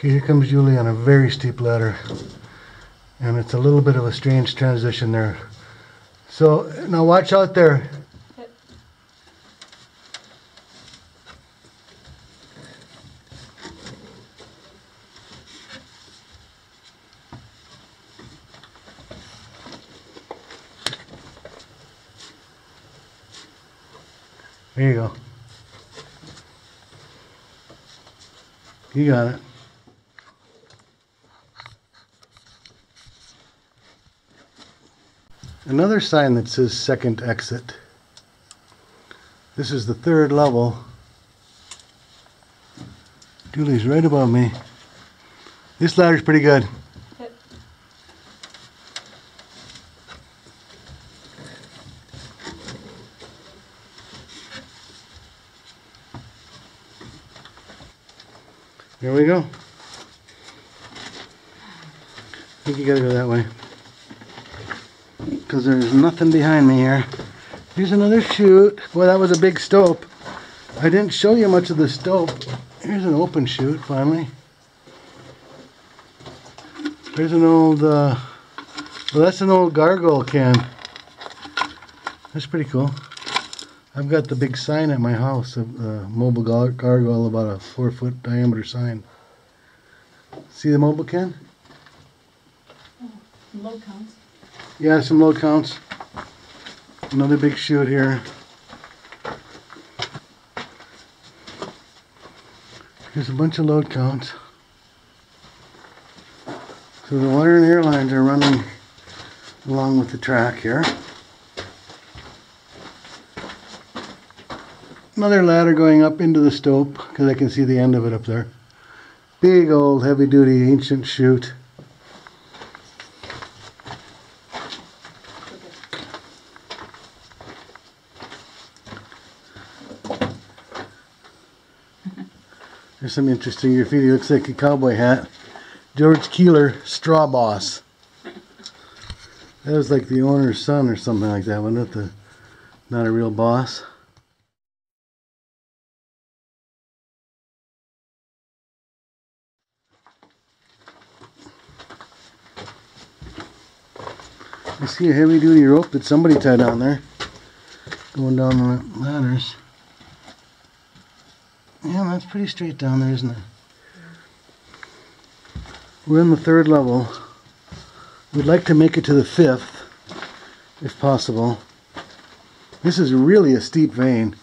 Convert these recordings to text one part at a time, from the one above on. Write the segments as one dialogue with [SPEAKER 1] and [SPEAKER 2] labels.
[SPEAKER 1] Okay, here comes Julie on a very steep ladder. And it's a little bit of a strange transition there. So, now watch out there.
[SPEAKER 2] Yep.
[SPEAKER 1] There you go. You got it. Another sign that says second exit. This is the 3rd level. Julie's right above me. This ladder's pretty good.
[SPEAKER 2] Yep.
[SPEAKER 1] Here we go. I think you gotta go that way. Because there's nothing behind me here. Here's another chute. Boy, that was a big stope. I didn't show you much of the stope. Here's an open chute, finally. There's an old, well, that's an old gargoyle can. That's pretty cool. I've got the big sign at my house, a mobile gargoyle, about a 4-foot diameter sign. See the mobile can?
[SPEAKER 2] Oh, load counts.
[SPEAKER 1] Yeah, some load counts. Another big chute here. Here's a bunch of load counts. So the water and air lines are running along with the track here. Another ladder going up into the stope because I can see the end of it up there. Big old heavy duty ancient chute. There's some interesting graffiti. Looks like a cowboy hat. George Keeler, Straw Boss. That was like the owner's son or something like that, wasn't it? Not a real boss. I see a heavy duty rope that somebody tied on there. Going down the ladders. Yeah, that's pretty straight down there, isn't it? We're in the 3rd level. We'd like to make it to the 5th, if possible. This is really a steep vein,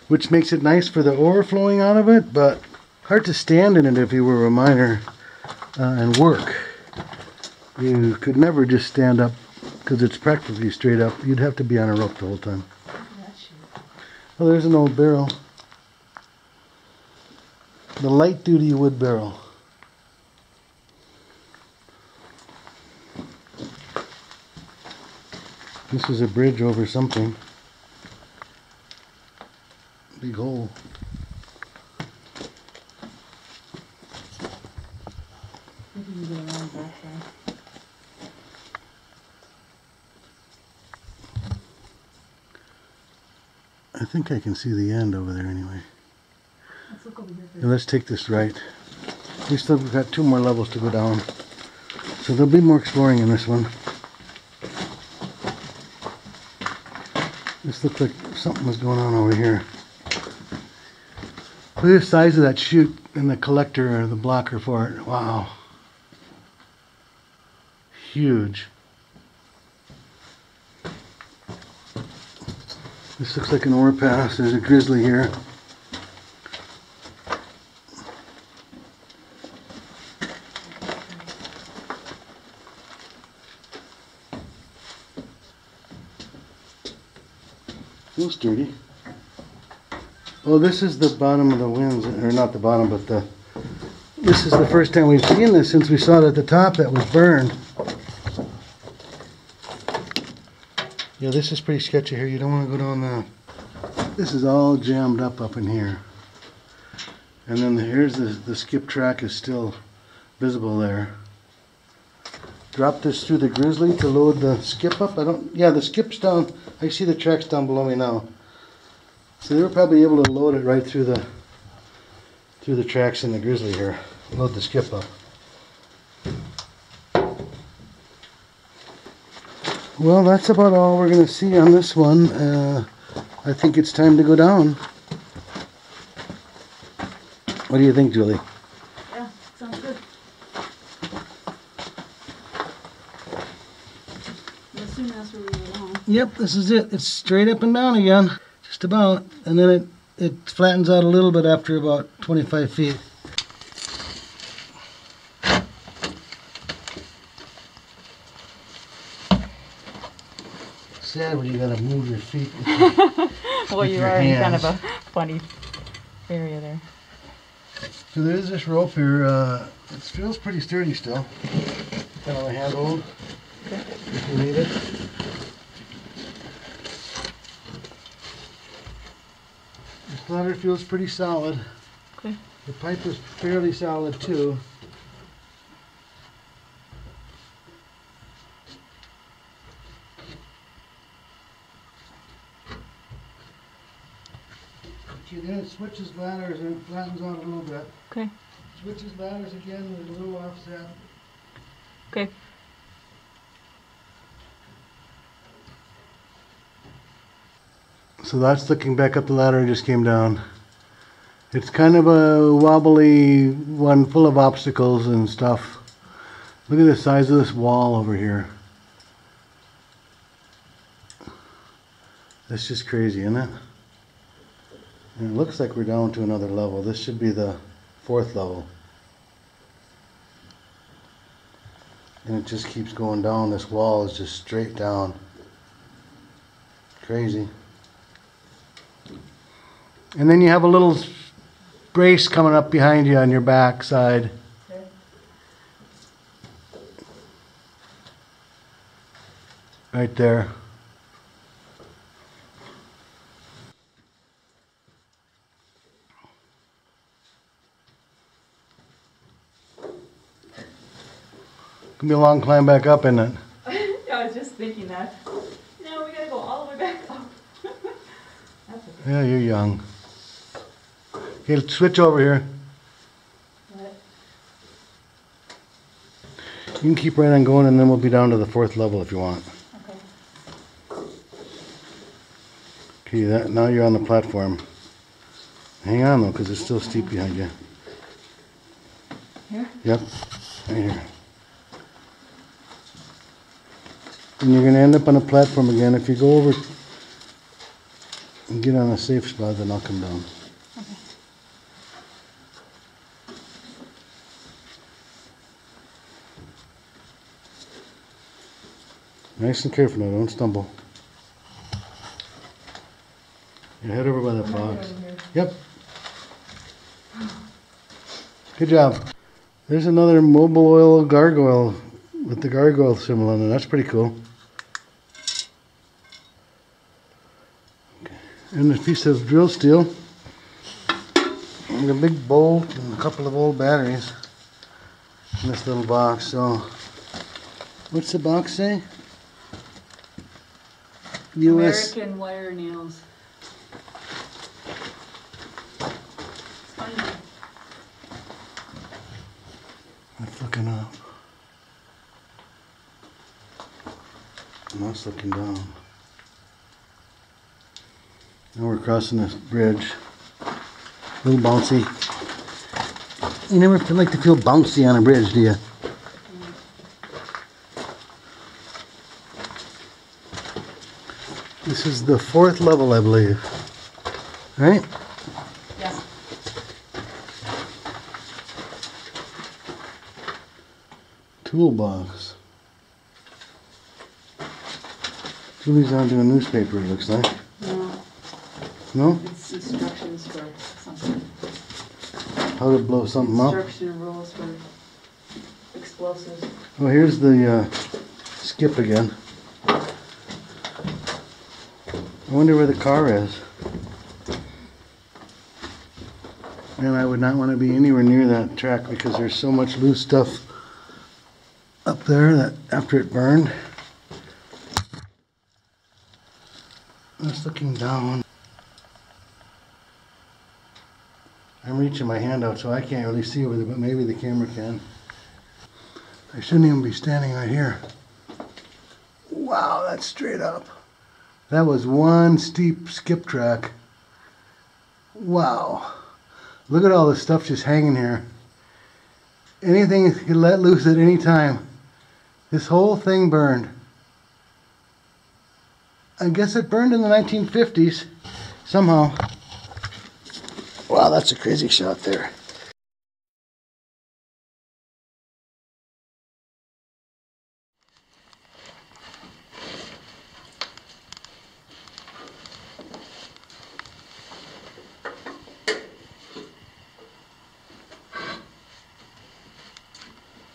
[SPEAKER 1] which makes it nice for the ore flowing out of it, but hard to stand in it if you were a miner and work. You could never just stand up because it's practically straight up. You'd have to be on a rope the whole time. Oh, there's an old barrel. The light duty wood barrel. This is a bridge over something. Big hole.
[SPEAKER 2] Maybe you go around back there.
[SPEAKER 1] I think I can see the end over there anyway.
[SPEAKER 2] Let's look over here first.
[SPEAKER 1] And let's take this right. We still got 2 more levels to go down. So there'll be more exploring in this one. This looked like something was going on over here. Look at the size of that chute and the collector or the blocker for it. Wow. Huge. This looks like an ore pass. There's a grizzly here. Feels sturdy. Oh, this is the bottom of the winds, or not the bottom, but this is the first time we've seen this since we saw it at the top that was burned. Yeah, this is pretty sketchy here. You don't want to go down the... This is all jammed up in here. And then here's the skip track is still visible there. Drop this through the grizzly to load the skip up. Yeah, the skip's down. I see the tracks down below me now. So they were probably able to load it right through the tracks in the grizzly here. load the skip up. Well, that's about all we're going to see on this one. I think it's time to go down. What do you think, Julie?
[SPEAKER 2] Yeah, sounds good. I assume that's where we were on.
[SPEAKER 1] Yep, this is it. It's straight up and down again. Just about. And then it flattens out a little bit after about 25 feet. Sad when you gotta move your feet.
[SPEAKER 2] Well, you are in kind of a funny area there.
[SPEAKER 1] So there's this rope here. It feels pretty sturdy still. Kind of a handhold if you need it. This ladder feels pretty solid.
[SPEAKER 2] Okay.
[SPEAKER 1] The pipe is fairly solid too. Then it switches ladders and flattens out a little bit.
[SPEAKER 2] Okay.
[SPEAKER 1] Switches ladders again with a little offset.
[SPEAKER 2] Okay.
[SPEAKER 1] So that's looking back up the ladder I just came down. It's kind of a wobbly one full of obstacles and stuff. Look at the size of this wall over here. That's just crazy, isn't it? And it looks like we're down to another level. This should be the 4th level. And it just keeps going down. This wall is just straight down. Crazy. And then you have a little brace coming up behind you on your back side.
[SPEAKER 2] Okay.
[SPEAKER 1] Right there. Gonna be a long climb back up, isn't it?
[SPEAKER 2] I was just thinking that. No, we gotta go all the way back up. That's okay.
[SPEAKER 1] Yeah, you're young. Okay, let's switch over here.
[SPEAKER 2] What?
[SPEAKER 1] You can keep right on going and then we'll be down to the 4th level if you want.
[SPEAKER 2] Okay.
[SPEAKER 1] Okay, now you're on the platform. Hang on though, because it's still steep behind you.
[SPEAKER 2] Here?
[SPEAKER 1] Yep, right here. And you're going to end up on a platform again. If you go over and get on a safe spot, then I'll come down.
[SPEAKER 2] Okay.
[SPEAKER 1] Nice and careful now, don't stumble. You head over by that box. Yep. Good job. There's another mobile oil gargoyle with the gargoyle symbol on it. That's pretty cool. Okay. And a piece of drill steel. And a big bolt and a couple of old batteries in this little box. So, what's the box say? US.
[SPEAKER 2] American wire nails. Spongy.
[SPEAKER 1] That's looking up. And that's looking down. Now we're crossing this bridge. A little bouncy. You never like to feel bouncy on a bridge, do you? This is the 4th level, I believe. Right?
[SPEAKER 2] Yeah.
[SPEAKER 1] Toolbox. Julie's onto a newspaper, it looks like.
[SPEAKER 2] No,
[SPEAKER 1] No?
[SPEAKER 2] it's instructions for something.
[SPEAKER 1] How to blow something up.
[SPEAKER 2] Instruction rules for explosives.
[SPEAKER 1] Well, here's the skip again. I wonder where the car is. And I would not want to be anywhere near that track because there's so much loose stuff up there that after it burned. That's looking down. I'm reaching my hand out so I can't really see over there, but maybe the camera can. I shouldn't even be standing right here. Wow, that's straight up. That was one steep skip track. Wow. Look at all the stuff just hanging here. Anything could let loose at any time. This whole thing burned. I guess it burned in the 1950s somehow. Wow, that's a crazy shot there.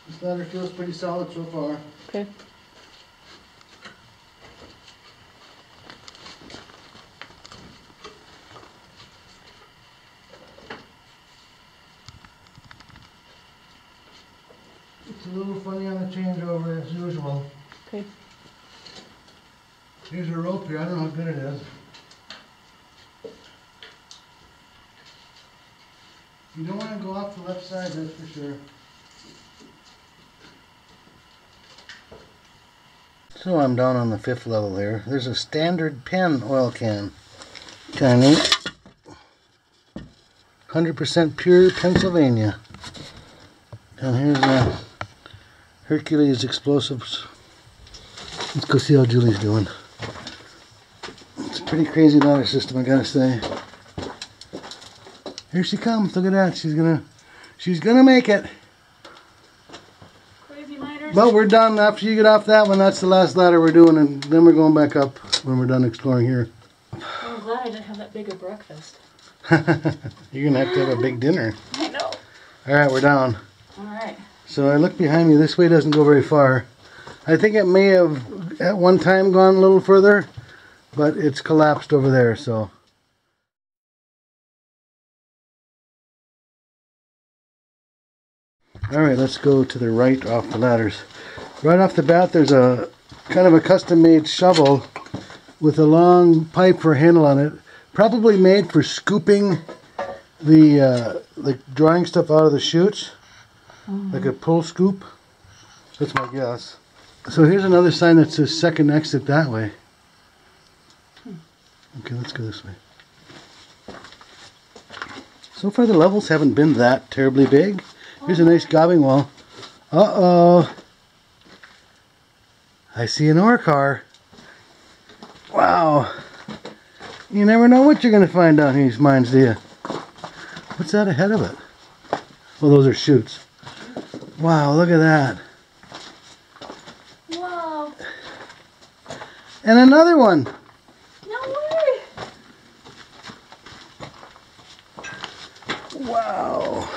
[SPEAKER 1] This ladder feels pretty solid so far.
[SPEAKER 2] Okay.
[SPEAKER 1] It's a little funny on the changeover as usual.
[SPEAKER 2] Okay.
[SPEAKER 1] Here's a rope here, I don't know how good it is. You don't want to go off the left side, that's for sure. So I'm down on the 5th level here. There's a standard pen oil can. Kind of neat. 100% pure Pennsylvania. And here's a Hercules explosives. Let's go see how Julie's doing. It's a pretty crazy ladder system, I gotta say. Here she comes. Look at that. She's gonna make it.
[SPEAKER 2] Crazy miners.
[SPEAKER 1] But we're done. After you get off that one, that's the last ladder we're doing, and then we're going back up when we're done exploring here.
[SPEAKER 2] I'm glad I didn't have that big a breakfast.
[SPEAKER 1] You're gonna have to have a big dinner.
[SPEAKER 2] I know.
[SPEAKER 1] Alright, we're down.
[SPEAKER 2] Alright.
[SPEAKER 1] So I look behind me. This way doesn't go very far. I think it may have at one time gone a little further, but it's collapsed over there, so. Alright, let's go to the right off the ladders. Right off the bat, there's a kind of a custom-made shovel with a long pipe for a handle on it. Probably made for scooping the drying stuff out of the chutes. Like a pull scoop. That's my guess. So here's another sign that says second exit that way. Okay, let's go this way. So far the levels haven't been that terribly big. Here's a nice gobbing wall. Uh-oh. I see an ore car. Wow. You never know what you're going to find down in these mines, do you? What's that ahead of it? Well, those are chutes. Wow, look at that.
[SPEAKER 2] Wow.
[SPEAKER 1] And another one.
[SPEAKER 2] No way.
[SPEAKER 1] Wow.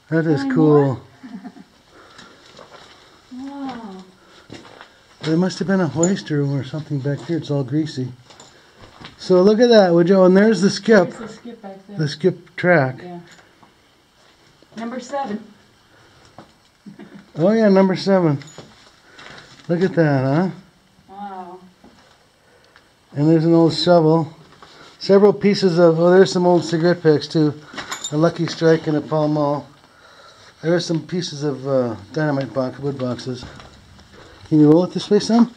[SPEAKER 1] That is cool.
[SPEAKER 2] Wow.
[SPEAKER 1] There must have been a hoist or something back here. It's all greasy. So look at that, would you? And there's the skip.
[SPEAKER 2] There's the skip back there.
[SPEAKER 1] The skip track.
[SPEAKER 2] Yeah. Number 7.
[SPEAKER 1] Oh yeah, number 7. Look at that, huh?
[SPEAKER 2] Wow.
[SPEAKER 1] And there's an old shovel. Several pieces of, oh, there's some old cigarette packs too. A Lucky Strike and a Pall Mall. There are some pieces of dynamite wood boxes. Can you roll it this way some?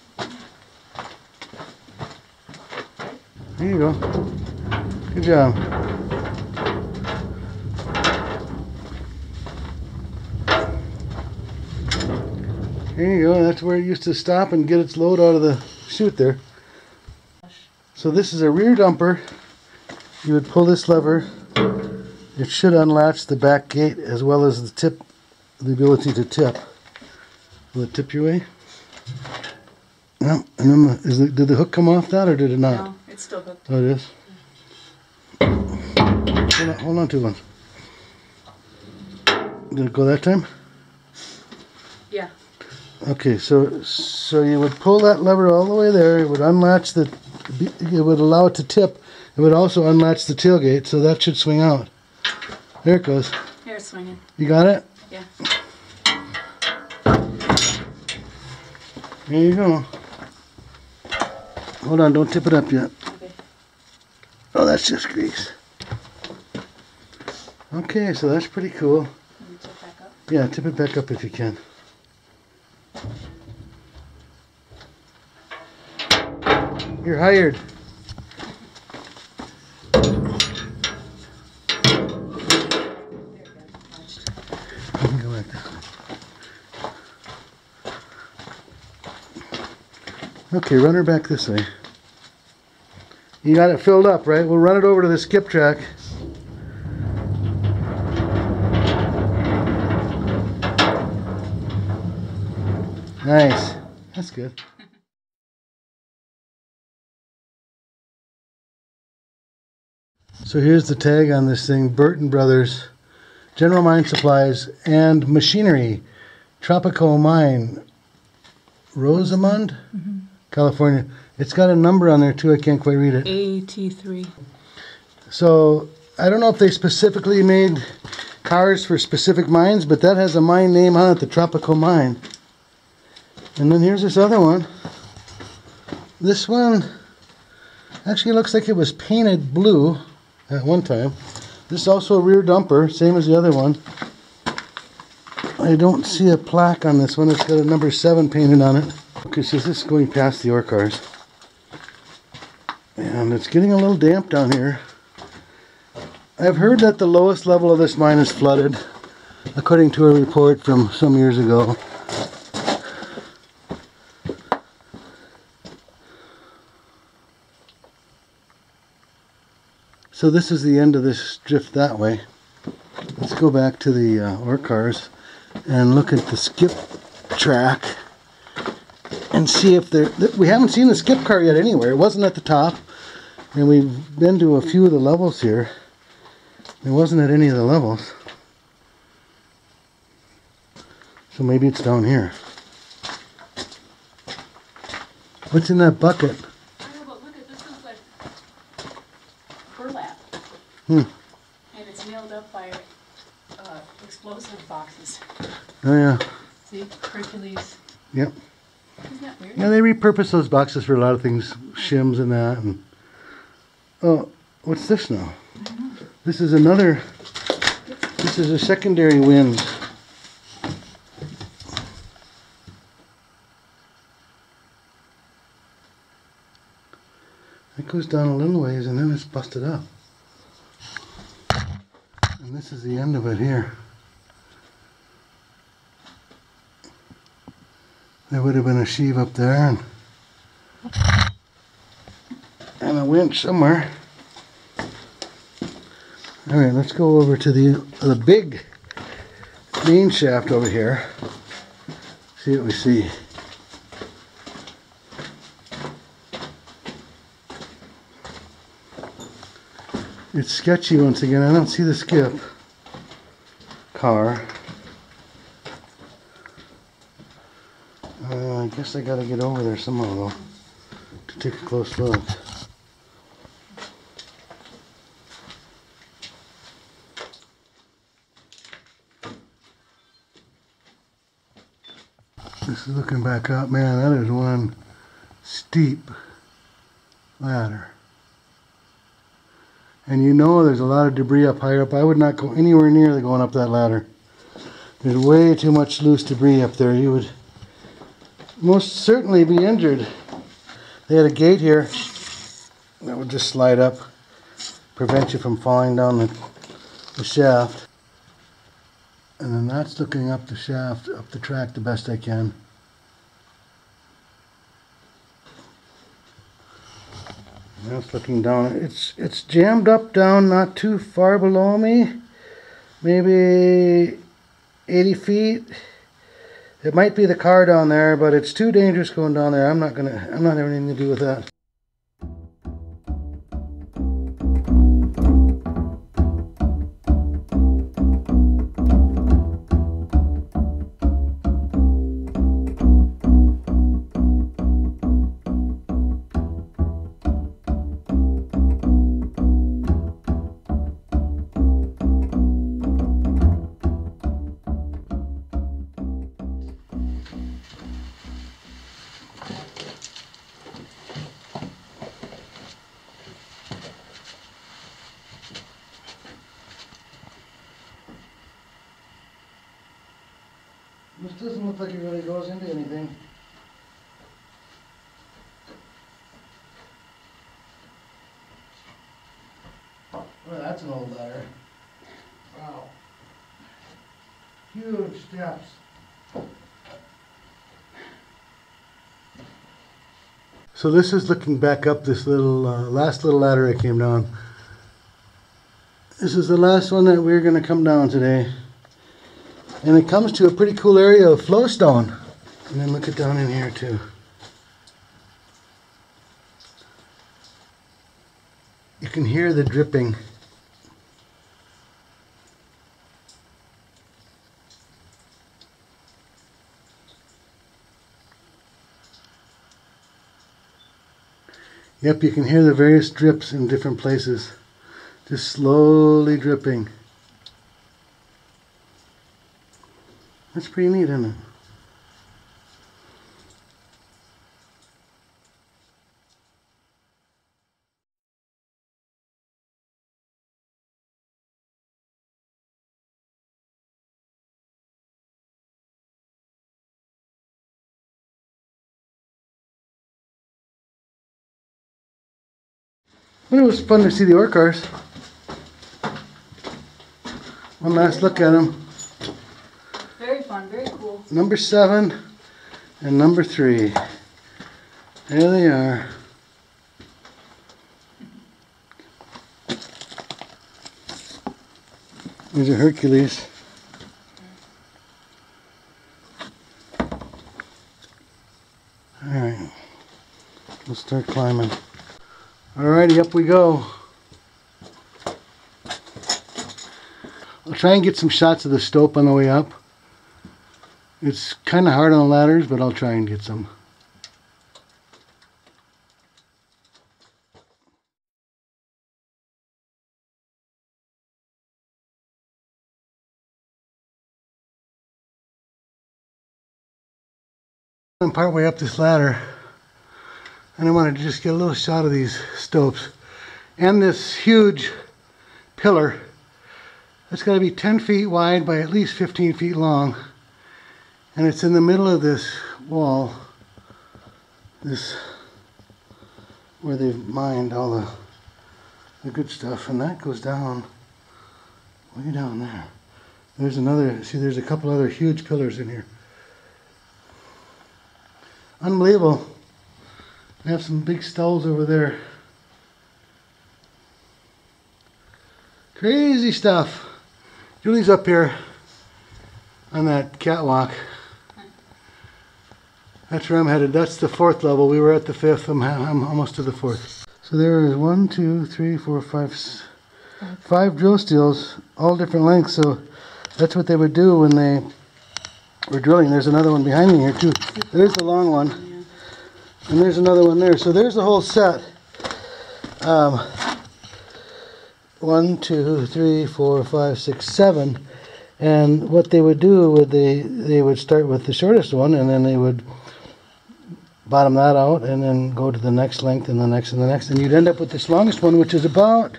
[SPEAKER 1] There you go. Good job. There you go. That's where it used to stop and get its load out of the chute there. So this is a rear dumper. You would pull this lever. It should unlatch the back gate as well as the ability to tip. Will it tip your way? No. And then did the hook come off that or did it not?
[SPEAKER 2] No, it's still hooked.
[SPEAKER 1] Oh, it is? Hold on to one. Did it go that time?
[SPEAKER 2] Yeah.
[SPEAKER 1] Okay, so you would pull that lever all the way there. It would unlatch it would allow it to tip. It would also unlatch the tailgate, so that should swing out. There it goes.
[SPEAKER 2] Here, it's swinging.
[SPEAKER 1] You got it?
[SPEAKER 2] Yeah.
[SPEAKER 1] There you go. Hold on, don't tip it up yet.
[SPEAKER 2] Okay.
[SPEAKER 1] Oh, that's just grease. Okay, so that's pretty cool.
[SPEAKER 2] Can you tip back up?
[SPEAKER 1] Yeah, tip it back up if you can. You're hired. You can go back this way. Okay, run her back this way. You got it filled up, right? We'll run it over to the skip track. Nice. That's good. So here's the tag on this thing. Burton Brothers, General Mine Supplies and Machinery, Tropico Mine, Rosamond, California. It's got a number on there too. I can't quite read it.
[SPEAKER 2] AT3.
[SPEAKER 1] So I don't know if they specifically made cars for specific mines, but that has a mine name on it, the Tropico Mine. And then here's this other one. This one actually looks like it was painted blue at one time. This is also a rear dumper, same as the other one. I don't see a plaque on this one. It's got a number 7 painted on it. Okay, so this is going past the ore cars. And it's getting a little damp down here. I've heard that the lowest level of this mine is flooded, according to a report from some years ago. So this is the end of this drift that way. Let's go back to the ore cars and look at the skip track and see if there... We haven't seen the skip car yet anywhere. It wasn't at the top. And we've been to a few of the levels here. It wasn't at any of the levels. So maybe it's down here. What's in that bucket?
[SPEAKER 2] I know, but look at this is like burlap.
[SPEAKER 1] Hmm.
[SPEAKER 2] And it's nailed up by explosive boxes.
[SPEAKER 1] Oh yeah.
[SPEAKER 2] See? Hercules.
[SPEAKER 1] Yep.
[SPEAKER 2] Isn't that weird?
[SPEAKER 1] Yeah, they repurpose those boxes for a lot of things. Shims and that. And oh, what's this now?
[SPEAKER 2] I don't know.
[SPEAKER 1] This is another... This is a secondary winch. It goes down a little ways and then it's busted up. And this is the end of it here. There would have been a sheave up there and a winch somewhere. Alright, let's go over to the big main shaft over here. See what we see. It's sketchy once again. I don't see the skip car. I guess I gotta get over there somehow though to take a close look. This is looking back up. Man, that is one steep ladder. And you know there's a lot of debris up higher up. I would not go anywhere near going up that ladder. There's way too much loose debris up there. You would most certainly be injured. They had a gate here that would just slide up, prevent you from falling down the shaft. And then that's looking up the shaft, up the track the best I can. That's looking down. It's jammed up down not too far below me. Maybe 80 feet. It might be the car down there, but it's too dangerous going down there. I'm not having anything to do with that. This doesn't look like it really goes into anything. Well, that's an old ladder. Wow. Huge steps. So this is looking back up this little, last little ladder I came down. This is the last one that we're going to come down today. And it comes to a pretty cool area of flowstone. And then look it down in here too. You can hear the dripping. Yep, you can hear the various drips in different places. Just slowly dripping. That's pretty neat, isn't it? But it was fun to see the ore cars. One last look at them.
[SPEAKER 2] Very fun, very cool.
[SPEAKER 1] Number 7 and number 3. There they are. These are Hercules. Alright, let's start climbing. Alrighty, up we go. I'll try and get some shots of the stope on the way up. It's kind of hard on the ladders, but I'll try and get some. I'm partway up this ladder, and I wanted to just get a little shot of these stopes and this huge pillar. It's got to be 10 feet wide by at least 15 feet long, and it's in the middle of this wall, this where they've mined all the good stuff, and that goes down way down there. There's another, see, there's a couple other huge pillars in here. Unbelievable. They have some big stalls over there. Crazy stuff. Julie's up here on that catwalk. That's where I'm headed. That's the 4th level. We were at the 5th. I'm almost to the 4th. So there is 1, 2, 3, 4, 5 drill steels, all different lengths. So that's what they would do when they were drilling. There's another one behind me here too. There's the long one, and there's another one there. So there's the whole set. 1, 2, 3, 4, 5, 6, 7. And what they would do would they would start with the shortest one, and then they would bottom that out, and then go to the next length, and the next, and the next, and you'd end up with this longest one, which is about,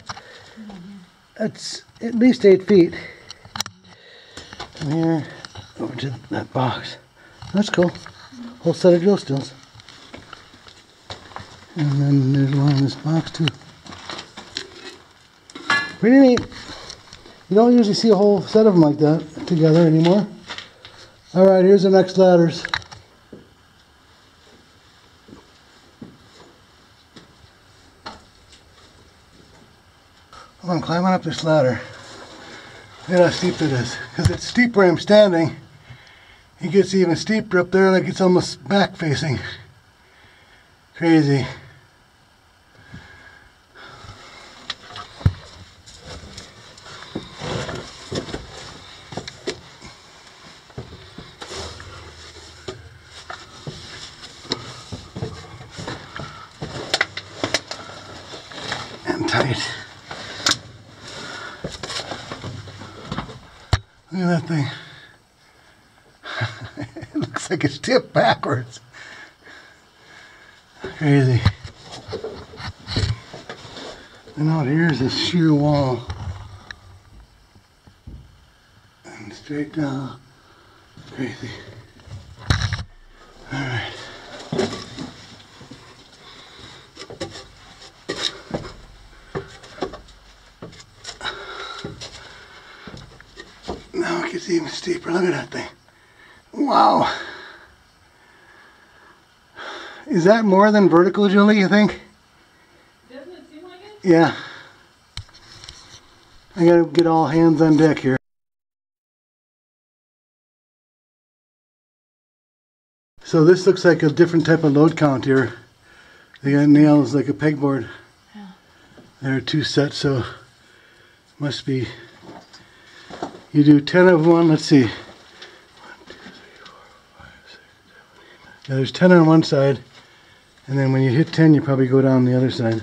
[SPEAKER 1] it's at least 8 feet. From here over to that box. That's cool. Whole set of drill steels. And then there's one in this box too. Pretty neat. You don't usually see a whole set of them like that together anymore. Alright, here's the next ladders. Well, I'm climbing up this ladder. Look at how steep it is. Because it's steep where I'm standing. It gets even steeper up there, like it's almost back facing. Crazy. And tight. Look at that thing. It looks like it's tipped backwards. Crazy. And out here is this sheer wall. And straight down. Crazy. Alright. Now it gets even steeper. Look at that thing. Wow. Is that more than vertical, Julie, you think?
[SPEAKER 2] Doesn't it seem like it?
[SPEAKER 1] Yeah. I gotta get all hands on deck here. So this looks like a different type of load count here. They got nails like a pegboard.
[SPEAKER 2] Yeah.
[SPEAKER 1] There are 2 sets, so must be. You do 10 of one. Let's see. 1, 2, 3, 4, 5, 6, 7, 8, 9. Yeah, there's 10 on one side, and then when you hit 10, you probably go down the other side.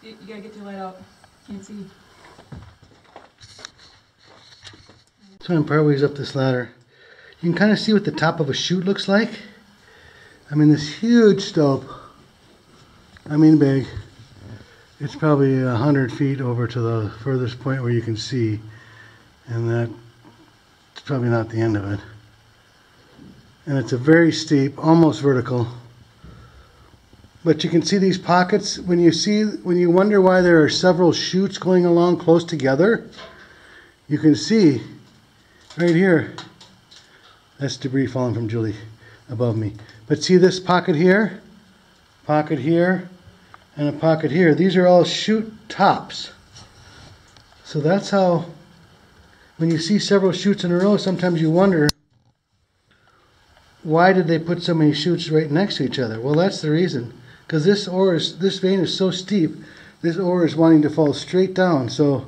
[SPEAKER 2] You gotta get your light out. Can't see.
[SPEAKER 1] So I'm partways up this ladder. You can kind of see what the top of a chute looks like. I mean, this huge stope. I mean big. It's probably 100 feet over to the furthest point where you can see. And that's probably not the end of it. And it's a very steep, almost vertical. But you can see these pockets. When you wonder why there are several chutes going along close together, you can see right here, that's debris falling from Julie above me. But see this pocket here, and a pocket here. These are all chute tops. So that's how, when you see several chutes in a row, sometimes you wonder, why did they put so many chutes right next to each other? Well, that's the reason. Because this vein is so steep, this ore is wanting to fall straight down. So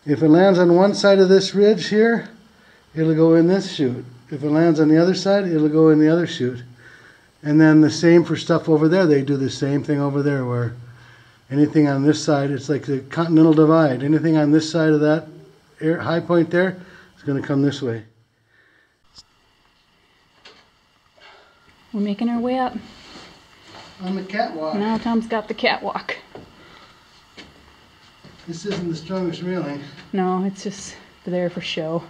[SPEAKER 1] if it lands on one side of this ridge here, it'll go in this chute. If it lands on the other side, it'll go in the other chute. And then the same for stuff over there. They do the same thing over there, where anything on this side, it's like the continental divide. Anything on this side of that high point there is going to come this way.
[SPEAKER 2] We're making our way up.
[SPEAKER 1] On the catwalk.
[SPEAKER 2] Now Tom's got the catwalk.
[SPEAKER 1] This isn't the strongest railing.
[SPEAKER 2] No, it's just there for show.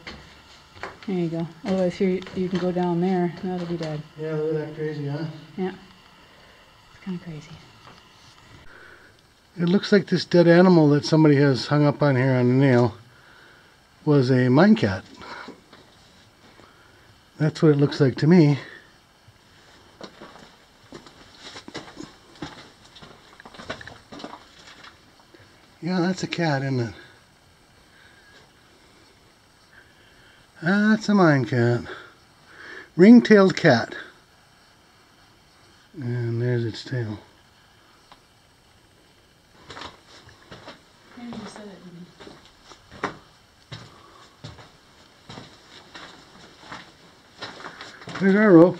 [SPEAKER 2] There you go. Otherwise here you can go down there. That'll be dead.
[SPEAKER 1] Yeah, look at that crazy, huh?
[SPEAKER 2] Yeah. It's kind of crazy.
[SPEAKER 1] It looks like this dead animal that somebody has hung up on here on a nail was a mine cat. That's what it looks like to me. Yeah, that's a cat, isn't it? That's a mine cat. Ring-tailed cat. And there's its tail.
[SPEAKER 2] Maybe you said it,
[SPEAKER 1] There's our rope.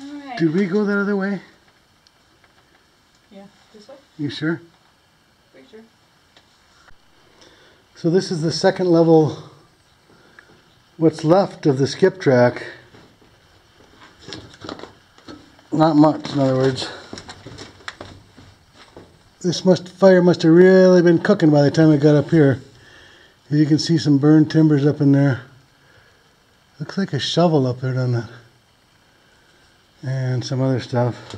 [SPEAKER 2] Alright.
[SPEAKER 1] Did we go that other way?
[SPEAKER 2] Yeah, this way?
[SPEAKER 1] You sure?
[SPEAKER 2] Pretty sure.
[SPEAKER 1] So this is the second level, what's left of the skip track. Not much, in other words. This fire must have really been cooking by the time it got up here. You can see some burned timbers up in there. Looks like a shovel up there, doesn't it? And some other stuff.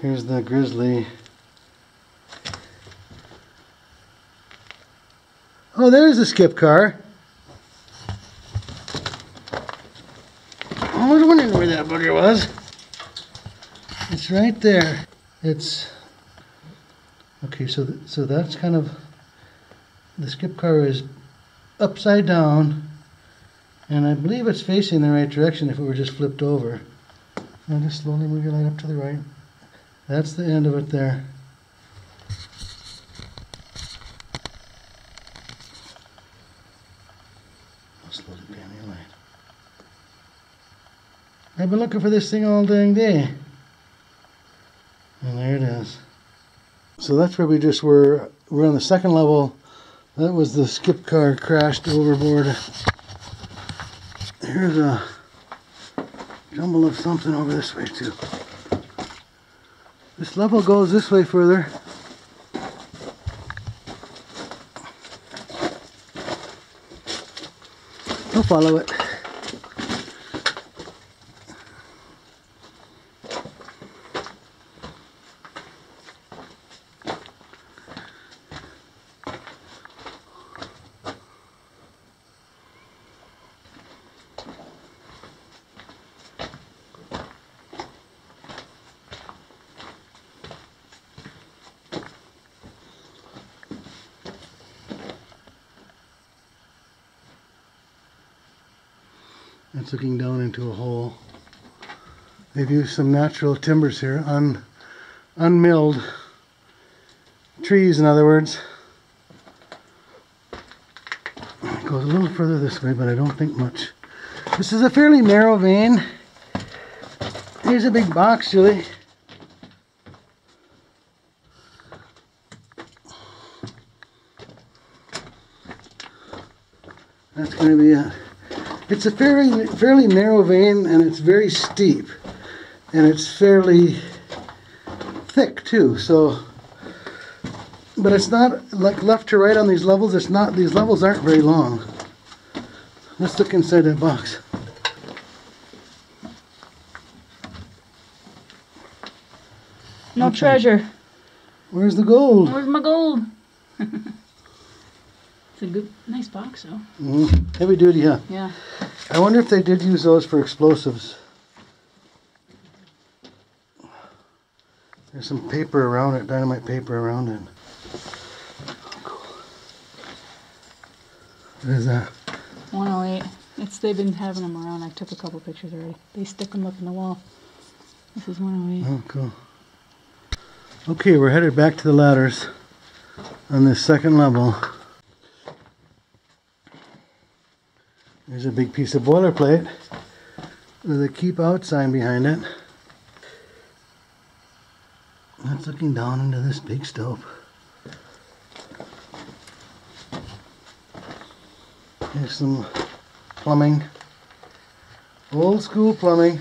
[SPEAKER 1] Here's the grizzly. Oh, there's the skip car. I was wondering where that bugger was. It's right there. It's okay. So that's kind of, the skip car is upside down, and I believe it's facing the right direction if it were just flipped over. Now just slowly move your light up to the right. That's the end of it there. Slowly pan your light. I've been looking for this thing all dang day. And there it is. So that's where we just were. We're on the second level. That was the skip car crashed overboard. Here's a jumble of something over this way too. This level goes this way further. We'll follow it. That's looking down into a hole. They've used some natural timbers here, unmilled trees, in other words. It goes a little further this way, but I don't think much. This is a fairly narrow vein. Here's a big box, Julie. That's going to be it. It's a fairly narrow vein, and it's very steep, and it's fairly thick too. So, but it's not like left to right on these levels. It's not. These levels aren't very long. Let's look inside that box.
[SPEAKER 2] No
[SPEAKER 1] Okay.
[SPEAKER 2] treasure.
[SPEAKER 1] Where's the gold?
[SPEAKER 2] Where's my gold? It's a good, nice box though.
[SPEAKER 1] Heavy duty, huh?
[SPEAKER 2] Yeah.
[SPEAKER 1] I wonder if they did use those for explosives. There's some paper around it, dynamite paper around it. Cool. What is that?
[SPEAKER 2] 108. They've been having them around. I took a couple pictures already. They stick them up in the wall. This is 108.
[SPEAKER 1] Oh, cool. Okay, we're headed back to the ladders on this second level. There's a big piece of boilerplate with a keep out sign behind it. That's looking down into this big stove. Here's some plumbing. Old school plumbing.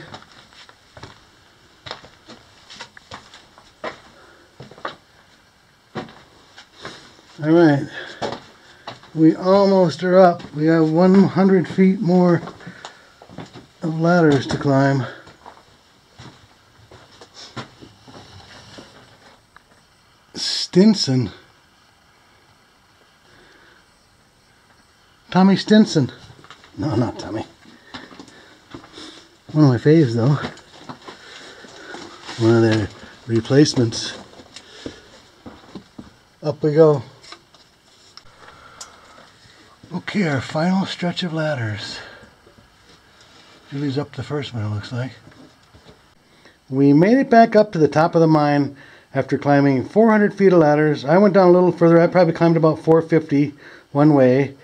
[SPEAKER 1] Alright. We almost are up. We have 100 feet more of ladders to climb. Stinson. Tommy Stinson. No, not Tommy. One of my faves though. One of their replacements. Up we go. Okay, our final stretch of ladders. Julie's up the first one, it looks like. We made it back up to the top of the mine after climbing 400 feet of ladders. I went down a little further. I probably climbed about 450 one way.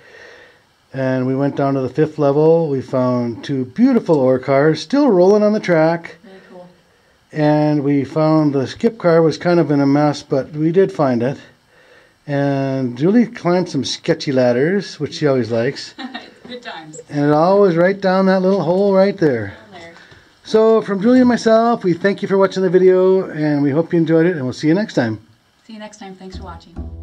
[SPEAKER 1] And we went down to the 5th level. We found 2 beautiful ore cars still rolling on the track.
[SPEAKER 2] Very cool.
[SPEAKER 1] And we found the skip car was kind of in a mess, but we did find it. And Julie climbed some sketchy ladders, which she always likes.
[SPEAKER 2] Good times.
[SPEAKER 1] And it all was right down that little hole right there. So from Julie and myself, we thank you for watching the video, and we hope you enjoyed it, and we'll see you next time.
[SPEAKER 2] See you next time. Thanks for watching.